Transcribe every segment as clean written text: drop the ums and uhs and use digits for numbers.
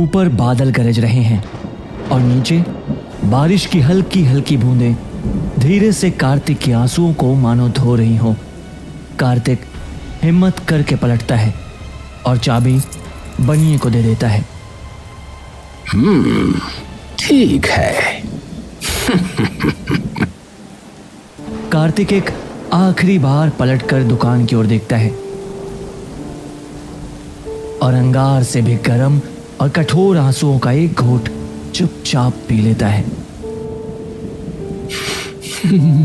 ऊपर बादल गरज रहे हैं और नीचे बारिश की हल्की हल्की बूंदें धीरे से कार्तिक के आंसुओं को मानो धो रही हों। कार्तिक हिम्मत करके पलटता है और चाबी बनिए को दे देता है। ठीक है। कार्तिक एक आखिरी बार पलटकर दुकान की ओर देखता है और अंगार से भी गर्म और कठोर आंसुओं का एक घूंट चुपचाप पी लेता है।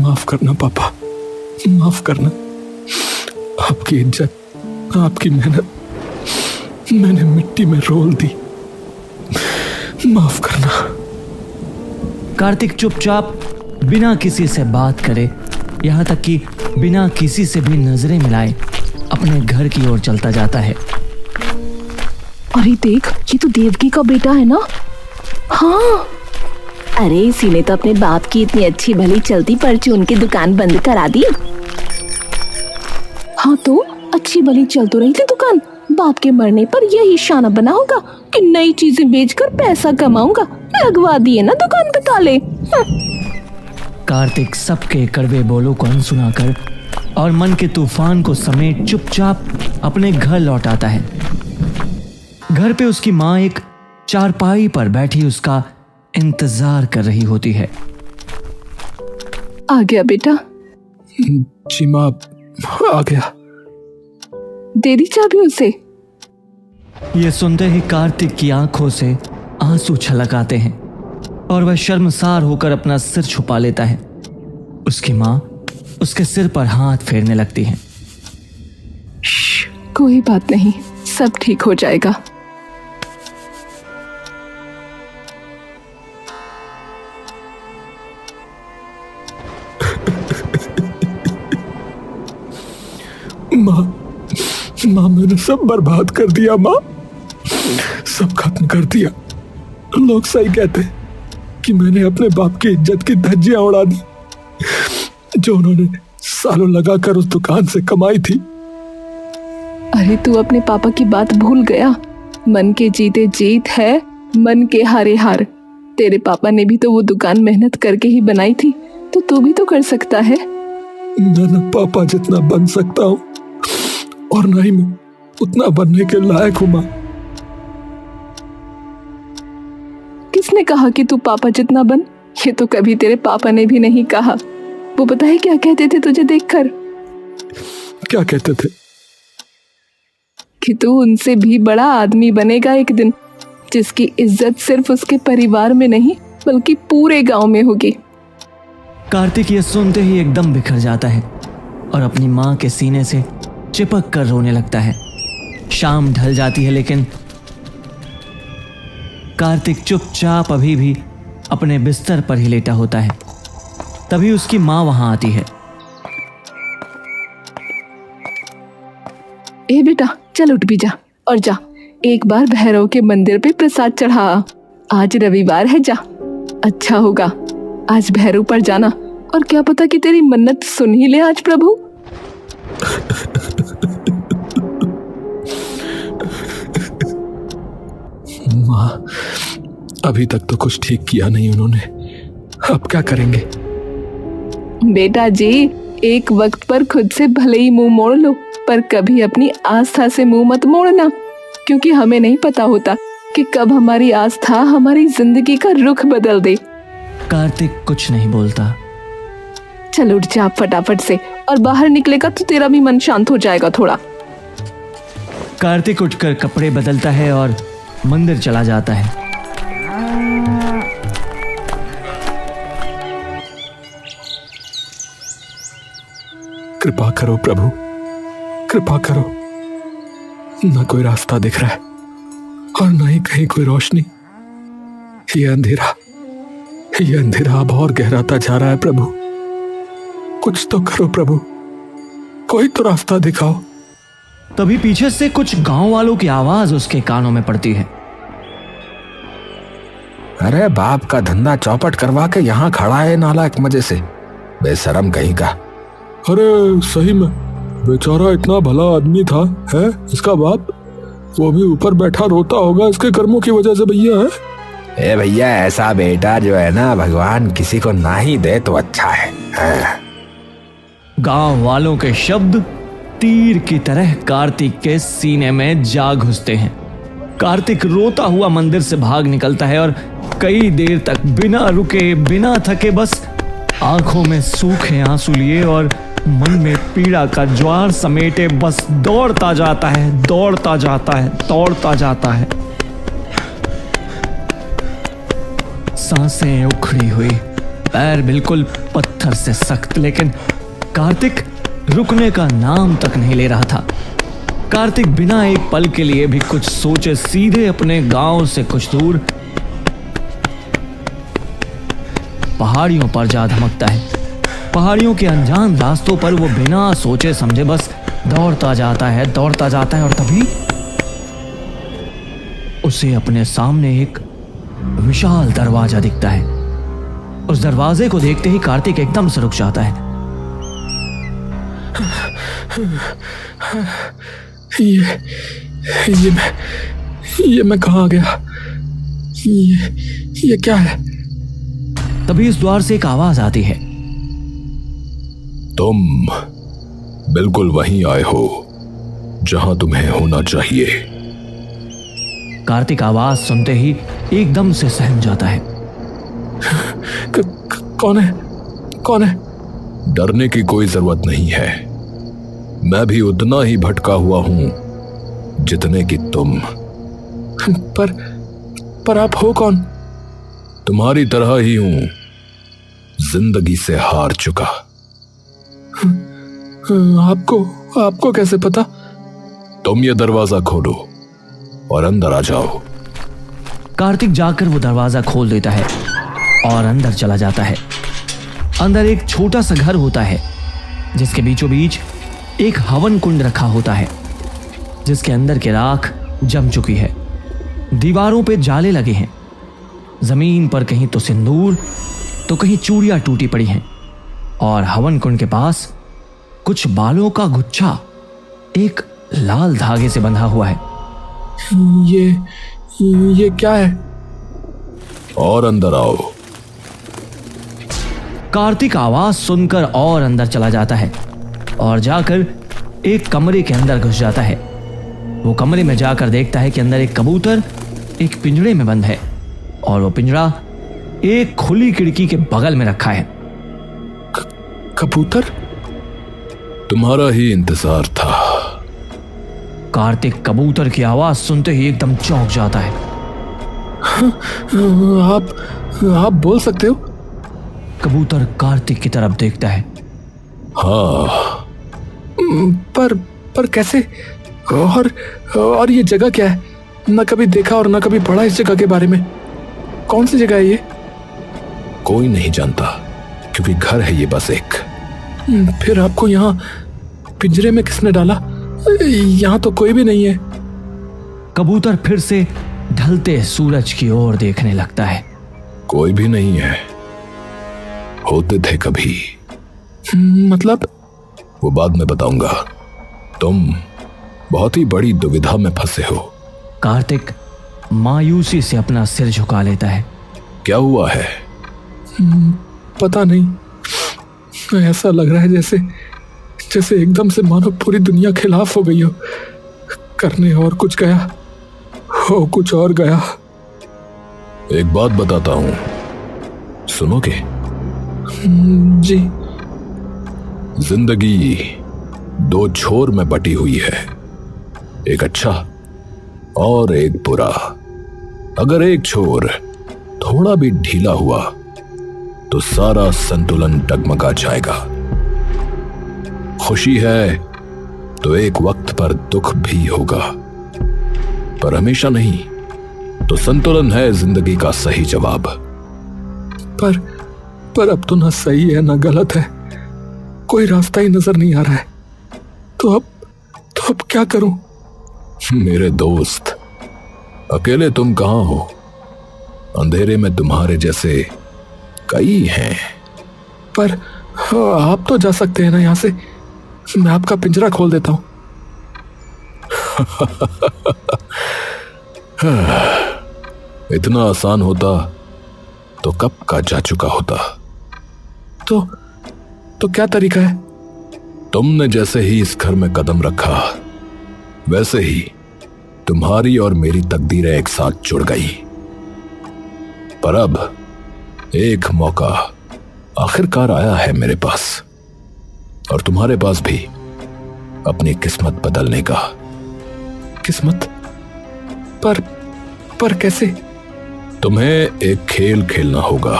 माफ करना पापा, माफ करना। आपकी इज्जत, आपकी मेहनत मैंने मिट्टी में रोल दी। माफ करना। कार्तिक चुपचाप बिना किसी से बात करे, यहाँ तक कि बिना किसी से भी नजरें मिलाए अपने घर की ओर चलता जाता है। अरे देख, ये तो देवकी का बेटा है ना। हाँ, अरे इसी ने तो अपने बाप की इतनी अच्छी भली चलती परचून की दुकान बंद करा दी। हाँ तो अच्छी भली चल तो रही थी दुकान, बाप के मरने पर यही शाना बना होगा कि नई चीजें बेचकर पैसा कमाऊंगा। लगवा दिए ना दुकान पे ताले। कार्तिक सबके कड़वे बोलों को अनसुना कर और मन के तूफान को समेट चुपचाप अपने घर लौट आता है। घर पे उसकी माँ एक चारपाई पर बैठी उसका इंतजार कर रही होती है। आ गया बेटा? जी माँ, आ गया। दे दी चाबी उसे। ये सुनते ही कार्तिक की आंखों से आंसू छलक आते हैं और वह शर्मसार होकर अपना सिर छुपा लेता है। उसकी माँ उसके सिर पर हाथ फेरने लगती है। कोई बात नहीं, सब ठीक हो जाएगा। माँ, मैंने सब बर्बाद कर दिया। माँ, सब खत्म कर दिया। लोग सही कहते कि मैंने अपने बाप की इज्जत की धज्जियां उड़ा दी, जो उन्होंने सालों लगाकर उस दुकान से कमाई थी। अरे तू अपने पापा की बात भूल गया। मन के जीते जीत है, मन के हारे हार। तेरे पापा ने भी तो वो दुकान मेहनत करके ही बनाई थी, तो तू भी तो कर सकता है। मैं न पापा जितना बन सकता हूँ और न ही मैं उतना बनने के लायक हूँ। माँ, किसने कहा कि तू पापा जितना बन? ये तो कभी तेरे पापा ने भी नहीं कहा। वो पता है क्या कहते थे तुझे देखकर? क्या कहते थे? कि तू उनसे भी बड़ा आदमी बनेगा एक दिन, जिसकी इज्जत सिर्फ उसके परिवार में नहीं बल्कि पूरे गांव में होगी। कार्तिक ये सुनते ही एकदम बिखर जाता है और अपनी माँ के सीने से चिपक कर रोने लगता है। शाम ढल जाती है लेकिन कार्तिक चुपचाप अभी भी अपने बिस्तर पर ही लेटा होता है। तभी उसकी माँ वहां आती है। ए बेटा, चल उठ भी जा और जा एक बार भैरव के मंदिर पे प्रसाद चढ़ा। आज रविवार है, जा। अच्छा होगा आज भैरव पर जाना, और क्या पता कि तेरी मन्नत सुन ही ले आज प्रभु। माँ, अभी तक तो कुछ ठीक किया नहीं उन्होंने, अब क्या करेंगे? बेटा जी, एक वक्त पर खुद से भले ही मुंह मोड़ लो, पर कभी अपनी आस्था से मुंह मत मोड़ना, क्योंकि हमें नहीं पता होता कि कब हमारी आस्था हमारी जिंदगी का रुख बदल दे। कार्तिक कुछ नहीं बोलता। चल उठ जा फटाफट से, और बाहर निकलेगा तो तेरा भी मन शांत हो जाएगा थोड़ा। कार्तिक उठकर कपड़े बदलता है और मंदिर चला जाता है। कृपा करो प्रभु, कृपा करो। न कोई रास्ता दिख रहा है और न ही कहीं कोई रोशनी। ये अंधेरा अब और गहराता जा रहा है। प्रभु, कुछ तो करो प्रभु, कोई तो रास्ता दिखाओ। तभी पीछे से कुछ गांव वालों की आवाज उसके कानों में पड़ती है। अरे बाप का धंधा चौपट करवा के यहाँ खड़ा है नालायक मजे से, बेशरम कहीं का। अरे सही में बेचारा इतना भला आदमी था, है इसका बाप। वो भी ऊपर बैठा रोता होगा इसके कर्मों की वजह से भैया है। ए भैया, ऐसा बेटा जो है ना भगवान किसी को ना ही दे तो अच्छा है। हाँ। गांव वालों के शब्द तीर की तरह कार्तिक के सीने में जा घुसते हैं। कार्तिक रोता हुआ मंदिर से भाग निकलता है और कई देर तक बिना रुके बिना थके बस आंखों में सूखे आंसू लिए और मन में पीड़ा का ज्वार समेटे बस दौड़ता जाता है, दौड़ता जाता है, दौड़ता जाता है। सांसें उखड़ी हुई, पैर बिल्कुल पत्थर से सख्त, लेकिन कार्तिक रुकने का नाम तक नहीं ले रहा था। कार्तिक बिना एक पल के लिए भी कुछ सोचे सीधे अपने गांव से कुछ दूर पहाड़ियों पर जा धमकता है। पहाड़ियों के अनजान रास्तों पर वो बिना सोचे समझे बस दौड़ता जाता है, दौड़ता जाता है और तभी उसे अपने सामने एक विशाल दरवाजा दिखता है। उस दरवाजे को देखते ही कार्तिक एकदम से रुक जाता है। ये मैं कहाँ आ गया? ये क्या है? तभी इस द्वार से एक आवाज आती है। तुम बिल्कुल वहीं आए हो जहां तुम्हें होना चाहिए। कार्तिक आवाज सुनते ही एकदम से सहम जाता है। कौन है? कौन है? डरने की कोई जरूरत नहीं है। मैं भी उतना ही भटका हुआ हूं जितने कि तुम। पर आप हो कौन? तुम्हारी तरह ही हूं, जिंदगी से हार चुका। आपको कैसे पता? तुम ये दरवाजा खोलो और अंदर आ जाओ। कार्तिक जाकर वो दरवाजा खोल देता है और अंदर चला जाता है। अंदर एक छोटा सा घर होता है जिसके बीचों बीच एक हवन कुंड रखा होता है जिसके अंदर की राख जम चुकी है। दीवारों पे जाले लगे हैं। जमीन पर कहीं तो सिंदूर तो कहीं चूड़ियां टूटी पड़ी हैं और हवन कुंड के पास कुछ बालों का गुच्छा एक लाल धागे से बंधा हुआ है। ये क्या है? और अंदर आओ। कार्तिक आवाज सुनकर और अंदर चला जाता है और जाकर एक कमरे के अंदर घुस जाता है। वो कमरे में जाकर देखता है कि अंदर एक कबूतर एक पिंजरे में बंद है और वो पिंजरा एक खुली खिड़की के बगल में रखा है। कबूतर? तुम्हारा ही इंतजार था। कार्तिक कबूतर की आवाज सुनते ही एकदम चौंक जाता है। आप बोल सकते हो? कबूतर कार्तिक की तरफ देखता है। हाँ, पर कैसे? और ये जगह क्या है? न कभी देखा और न कभी पढ़ा इस जगह के बारे में। कौन सी जगह है ये? कोई नहीं जानता क्योंकि घर है ये बस एक। फिर आपको यहाँ पिंजरे में किसने डाला? यहाँ तो कोई भी नहीं है। कबूतर फिर से ढलते सूरज की ओर देखने लगता है। कोई भी नहीं है। होते थे कभी। मतलब? वो बाद में बताऊंगा। तुम बहुत ही बड़ी दुविधा में फंसे हो। कार्तिक मायूसी से अपना सिर झुका लेता है। क्या हुआ है? पता नहीं। ऐसा लग रहा है जैसे एकदम से मानो पूरी दुनिया खिलाफ हो गई हो। करने और कुछ गया, हो कुछ और गया। एक बात बताता हूं, सुनोगे? जी। जिंदगी दो छोर में बटी हुई है, एक अच्छा और एक बुरा। अगर एक छोर थोड़ा भी ढीला हुआ तो सारा संतुलन डगमगा जाएगा। खुशी है तो एक वक्त पर दुख भी होगा, पर हमेशा नहीं। तो संतुलन है जिंदगी का सही जवाब। पर अब तो ना सही है ना गलत है, कोई रास्ता ही नजर नहीं आ रहा है। तो अब क्या करूं? मेरे दोस्त, अकेले तुम कहां हो? अंधेरे में तुम्हारे जैसे कई हैं। पर आप तो जा सकते हैं ना यहां से। मैं आपका पिंजरा खोल देता हूं। इतना आसान होता तो कब का जा चुका होता। तो क्या तरीका है? तुमने जैसे ही इस घर में कदम रखा वैसे ही तुम्हारी और मेरी तकदीरें एक साथ जुड़ गई। पर अब एक मौका आखिरकार आया है मेरे पास और तुम्हारे पास भी अपनी किस्मत बदलने का। किस्मत? पर कैसे? तुम्हें एक खेल खेलना होगा।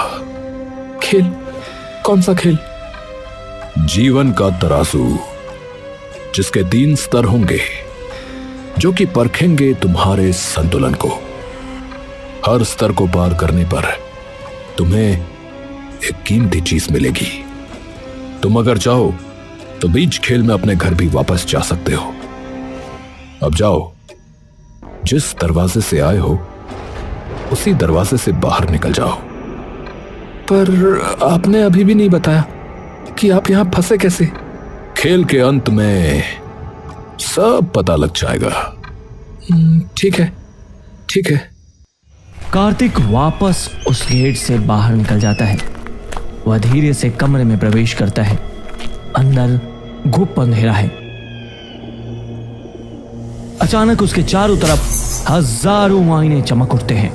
खेल? कौन सा खेल? जीवन का तराजू, जिसके 3 स्तर होंगे जो कि परखेंगे तुम्हारे संतुलन को। हर स्तर को पार करने पर तुम्हें एक कीमती चीज मिलेगी। तुम अगर चाहो तो बीच खेल में अपने घर भी वापस जा सकते हो। अब जाओ, जिस दरवाजे से आए हो उसी दरवाजे से बाहर निकल जाओ। पर आपने अभी भी नहीं बताया कि आप यहां फंसे कैसे। खेल के अंत में सब पता लग जाएगा। ठीक है। कार्तिक वापस उस गेट से बाहर निकल जाता है। वह धीरे से कमरे में प्रवेश करता है। अंदर घुप अंधेरा है। अचानक उसके चारों तरफ हजारों आईने चमक उठते हैं।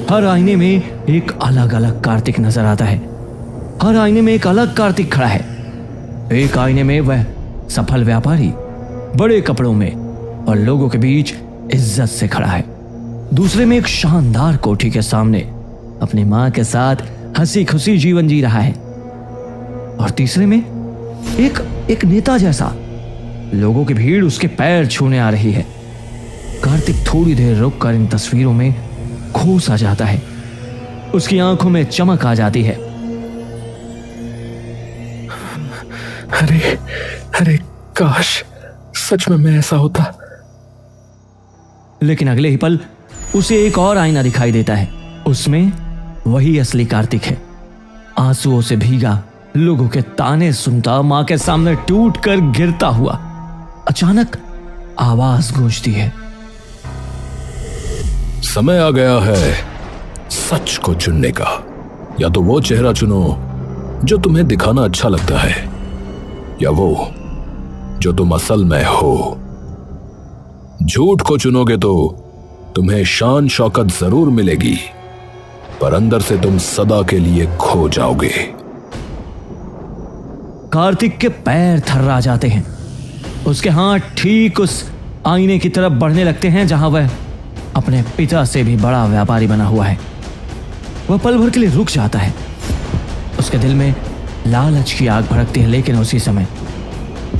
हर आईने में एक अलग अलग कार्तिक नजर आता है। हर आईने में एक अलग कार्तिक खड़ा है। एक आईने में वह सफल व्यापारी बड़े कपड़ों में और लोगों के बीच इज्जत से खड़ा है। दूसरे में एक शानदार कोठी के सामने अपनी मां के साथ हंसी खुशी जीवन जी रहा है। और तीसरे में एक नेता जैसा लोगों की भीड़ उसके पैर छूने आ रही है। कार्तिक थोड़ी देर रुककर इन तस्वीरों में खो सा जाता है। उसकी आंखों में चमक आ जाती है। अरे काश सच में मैं ऐसा होता। लेकिन अगले ही पल उसे एक और आईना दिखाई देता है। उसमें वही असली कार्तिक है, आंसुओं से भीगा, लोगों के ताने सुनता, मां के सामने टूट कर गिरता हुआ। अचानक आवाज गूंजती है, समय आ गया है सच को चुनने का। या तो वो चेहरा चुनो जो तुम्हें दिखाना अच्छा लगता है, या वो जो तुम असल में हो। झूठ को चुनोगे तो तुम्हें शान शौकत जरूर मिलेगी, पर अंदर से तुम सदा के लिए खो जाओगे। कार्तिक के पैर थर्रा जाते हैं। उसके हाथ ठीक उस आईने की तरफ बढ़ने लगते हैं जहां वह अपने पिता से भी बड़ा व्यापारी बना हुआ है। वह पल भर के लिए रुक जाता है। उसके दिल में लालच की आग भड़कती है, लेकिन उसी समय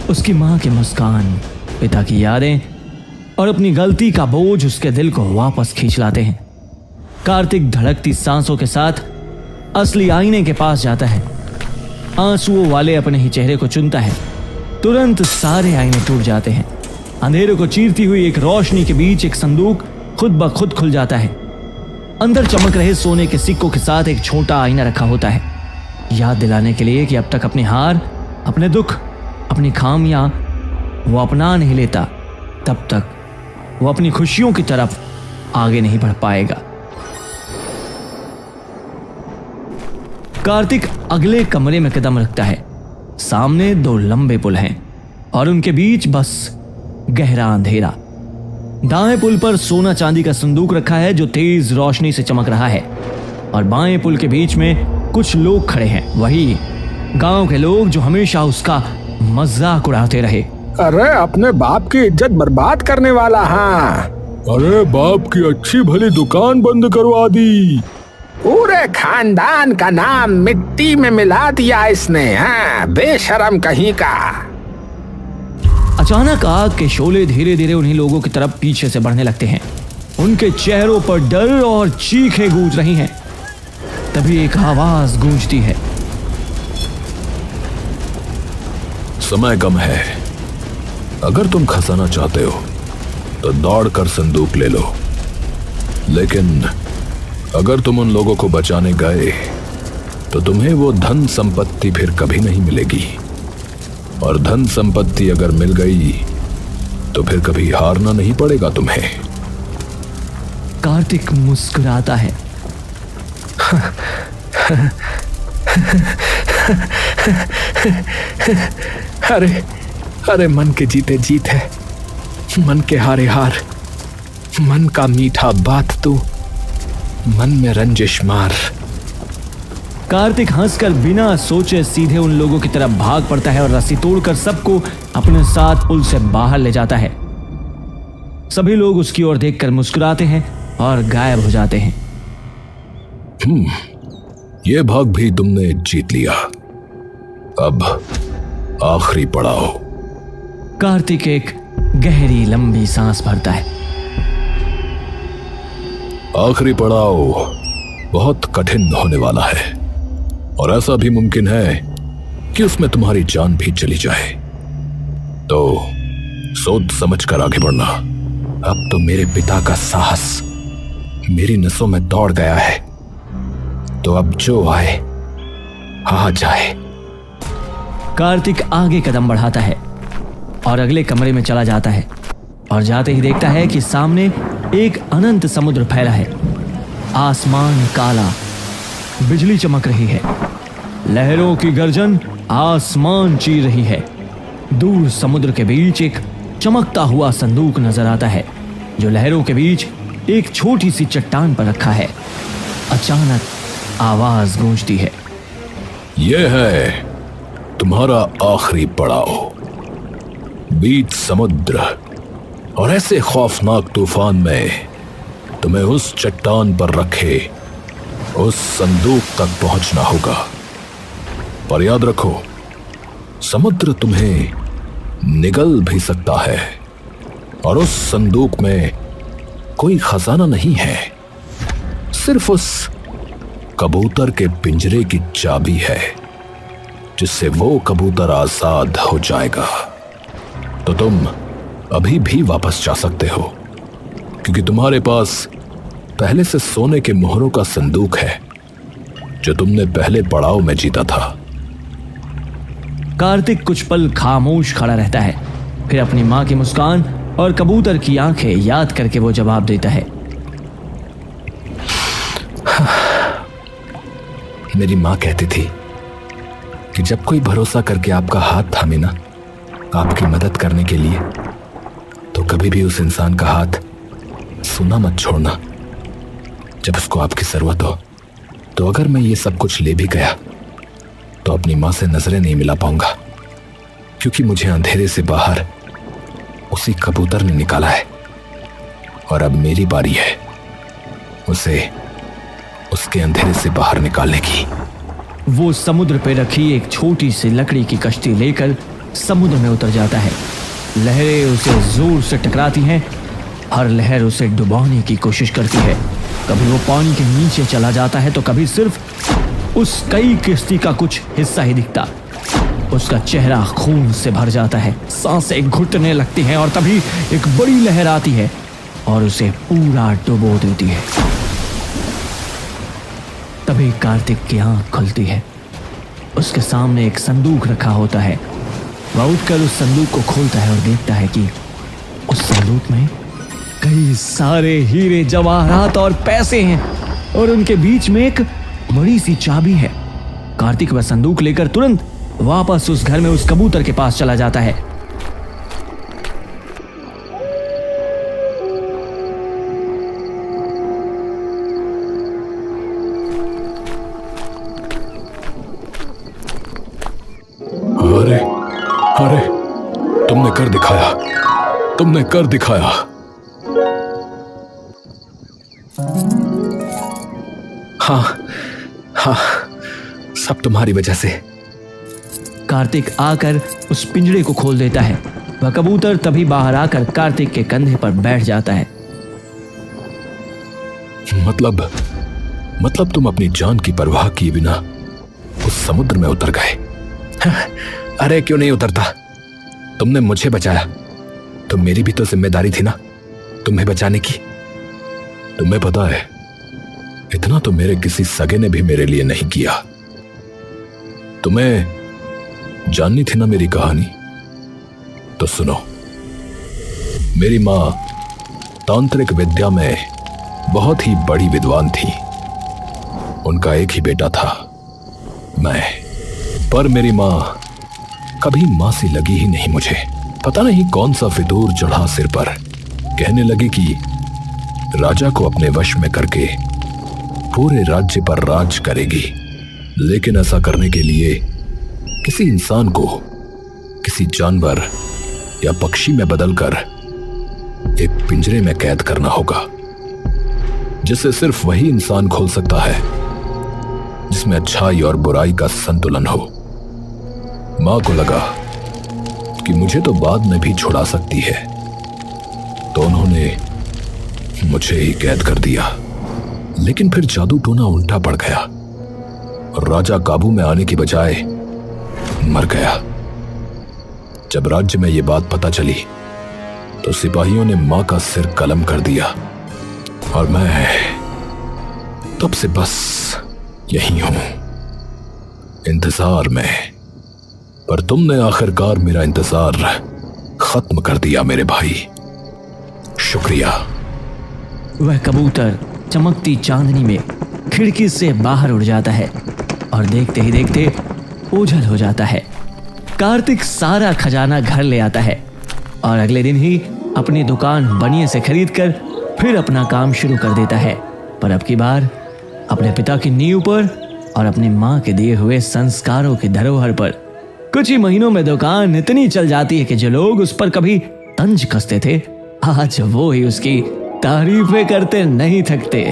उसकी मां की मुस्कान, पिता की यादें और अपनी गलती का बोझ उसके दिल को वापस खींच लाते हैं। कार्तिक धड़कती सांसों के साथ असली आईने के पास जाता है। आंसुओं वाले अपने ही चेहरे को चुनता है। तुरंत सारे आईने टूट जाते हैं। अंधेरे को चीरती हुई एक रोशनी के बीच एक संदूक खुद ब खुद खुल जाता है। अंदर चमक रहे सोने के सिक्कों के साथ एक छोटा आईना रखा होता है, याद दिलाने के लिए कि अब तक अपनी हार, अपने दुख, अपनी खामियां वो अपना नहीं लेता, तब तक वो अपनी खुशियों की तरफ आगे नहीं बढ़ पाएगा। कार्तिक अगले कमरे में कदम रखता है। सामने 2 लंबे पुल हैं और उनके बीच बस गहरा अंधेरा। दाएं पुल पर सोना चांदी का संदूक रखा है जो तेज रोशनी से चमक रहा है, और बाएं पुल के बीच में कुछ लोग खड़े हैं, वही गांव के लोग जो हमेशा उसका मजाक उड़ाते रहे। अरे अपने बाप की इज्जत बर्बाद करने वाला। हाँ, अरे बाप की अच्छी भली दुकान बंद करवा दी। पूरे खानदान का नाम मिट्टी में मिला दिया इसने। हाँ, बेशरम कहीं का। अचानक आग के शोले धीरे धीरे उन्हीं लोगों की तरफ पीछे से बढ़ने लगते हैं। उनके चेहरों पर डर और चीखें गूंज रही हैं। तभी एक आवाज गूंजती है, समय कम है। अगर तुम खजाना चाहते हो तो दौड़कर संदूक ले लो, लेकिन अगर तुम उन लोगों को बचाने गए तो तुम्हें वो धन संपत्ति फिर कभी नहीं मिलेगी, और धन संपत्ति अगर मिल गई तो फिर कभी हारना नहीं पड़ेगा तुम्हें। कार्तिक मुस्कुराता है। अरे अरे, मन के जीते जीत है, मन के हारे हार, मन का मीठा बात तू, मन में रंजिश मार। कार्तिक हंसकर बिना सोचे सीधे उन लोगों की तरफ भाग पड़ता है और रस्सी तोड़कर सबको अपने साथ पुल से बाहर ले जाता है। सभी लोग उसकी ओर देखकर मुस्कुराते हैं और गायब हो जाते हैं। ये भाग भी तुमने जीत लिया। अब आखिरी पड़ाव। कार्तिक एक गहरी लंबी सांस भरता है। आखिरी पड़ाव बहुत कठिन होने वाला है और ऐसा भी मुमकिन है कि उसमें तुम्हारी जान भी चली जाए, तो सोच समझ कर आगे बढ़ना। अब तो मेरे पिता का साहस मेरी नसों में दौड़ गया है, तो अब जो आए आ जाए। कार्तिक आगे कदम बढ़ाता है और अगले कमरे में चला जाता है और जाते ही देखता है कि सामने एक अनंत समुद्र फैला है। आसमान काला, बिजली चमक रही है, लहरों की गर्जन आसमान चीर रही है। दूर समुद्र के बीच एक चमकता हुआ संदूक नजर आता है जो लहरों के बीच एक छोटी सी चट्टान पर रखा है। अचानक आवाज गूंजती है, यह है तुम्हारा आखिरी पड़ाव। बीच समुद्र और ऐसे खौफनाक तूफान में तुम्हें उस चट्टान पर रखे उस संदूक तक पहुंचना होगा। पर याद रखो, समुद्र तुम्हें निगल भी सकता है और उस संदूक में कोई खजाना नहीं है, सिर्फ उस कबूतर के पिंजरे की चाबी है, जिससे वो कबूतर आजाद हो जाएगा। तो तुम अभी भी वापस जा सकते हो, क्योंकि तुम्हारे पास पहले से सोने के मोहरों का संदूक है जो तुमने पहले पड़ाव में जीता था। कार्तिक कुछ पल खामोश खड़ा रहता है, फिर अपनी मां की मुस्कान और कबूतर की आंखें याद करके वो जवाब देता है, मेरी मां कहती थी कि जब कोई भरोसा करके आपका हाथ थामे ना आपकी मदद करने के लिए, तो कभी भी उस इंसान का हाथ सूना मत छोड़ना। जब उसको आपकी जरूरत हो, तो अगर मैं ये सब कुछ ले भी गया तो अपनी मां से नजरें नहीं मिला पाऊंगा, क्योंकि मुझे अंधेरे से बाहर उसी कबूतर ने निकाला है और अब मेरी बारी है उसे उसके अंधेरे से बाहर निकालने की। वो समुद्र पे रखी एक छोटी सी लकड़ी की कश्ती लेकर समुद्र में उतर जाता है। लहरें उसे जोर से टकराती हैं, हर लहर उसे डुबाने की कोशिश करती है। कभी वो पानी के नीचे चला जाता है तो कभी सिर्फ उस कई किश्ती का कुछ हिस्सा ही दिखता। उसका चेहरा खून से भर जाता है, सांसें घुटने लगती हैं और तभी एक बड़ी लहर आती है और उसे पूरा डुबो देती है। तभी कार्तिक की आंख खुलती है। उसके सामने एक संदूक रखा होता है। वह उठकर उस संदूक को खोलता है और देखता है कि उस संदूक में कई सारे हीरे जवाहरात और पैसे हैं और उनके बीच में एक बड़ी सी चाबी है। कार्तिक वह संदूक लेकर तुरंत वापस उस घर में उस कबूतर के पास चला जाता है। अरे अरे, तुमने कर दिखाया, तुमने कर दिखाया। हाँ हाँ, सब तुम्हारी वजह से। कार्तिक आकर उस पिंजरे को खोल देता है। वह कबूतर तभी बाहर आकर कार्तिक के कंधे पर बैठ जाता है। मतलब तुम अपनी जान की परवाह किए बिना उस समुद्र में उतर गए। अरे क्यों नहीं उतरता, तुमने मुझे बचाया, तो मेरी भी तो जिम्मेदारी थी ना तुम्हें बचाने की। तुम्हें पता है, इतना तो मेरे किसी सगे ने भी मेरे लिए नहीं किया। तुम्हें जाननी थी ना मेरी कहानी, तो सुनो। मेरी मां तांत्रिक विद्या में बहुत ही बड़ी विद्वान थी। उनका एक ही बेटा था, मैं। पर मेरी माँ कभी माँ सी लगी ही नहीं मुझे। पता नहीं कौन सा फितूर चढ़ा सिर पर। कहने लगी कि राजा को अपने वश में करके पूरे राज्य पर राज करेगी, लेकिन ऐसा करने के लिए किसी इंसान को किसी जानवर या पक्षी में बदलकर एक पिंजरे में कैद करना होगा, जिसे सिर्फ वही इंसान खोल सकता है जिसमें अच्छाई और बुराई का संतुलन हो। मां को लगा कि मुझे तो बाद में भी छुड़ा सकती है, तो उन्होंने मुझे ही कैद कर दिया। लेकिन फिर जादू टोना उल्टा पड़ गया और राजा काबू में आने की बजाय मर गया। जब राज्य में यह बात पता चली तो सिपाहियों ने मां का सिर कलम कर दिया और मैं तब से बस यही हूं, इंतजार में। पर तुमने आखिरकार मेरा इंतजार खत्म कर दिया मेरे भाई, शुक्रिया। वह कबूतर चमकती चांदनी में खिड़की से बाहर उड़ जाता है और देखते ही देखते ओझल हो जाता है। कार्तिक सारा खजाना घर ले आता है और अगले दिन ही अपनी दुकान बनिए से खरीदकर फिर अपना काम शुरू कर देता है। पर अब की बार अपने पिता की नींव पर और अपनी माँ के दिए हुए संस्कारों की धरोहर पर। कुछ ही महीनों में दुकान इतनी चल जाती है कि जो लोग उस पर कभी तंज कसते थे, आज वो ही उसकी तारीफें करते नहीं थकते।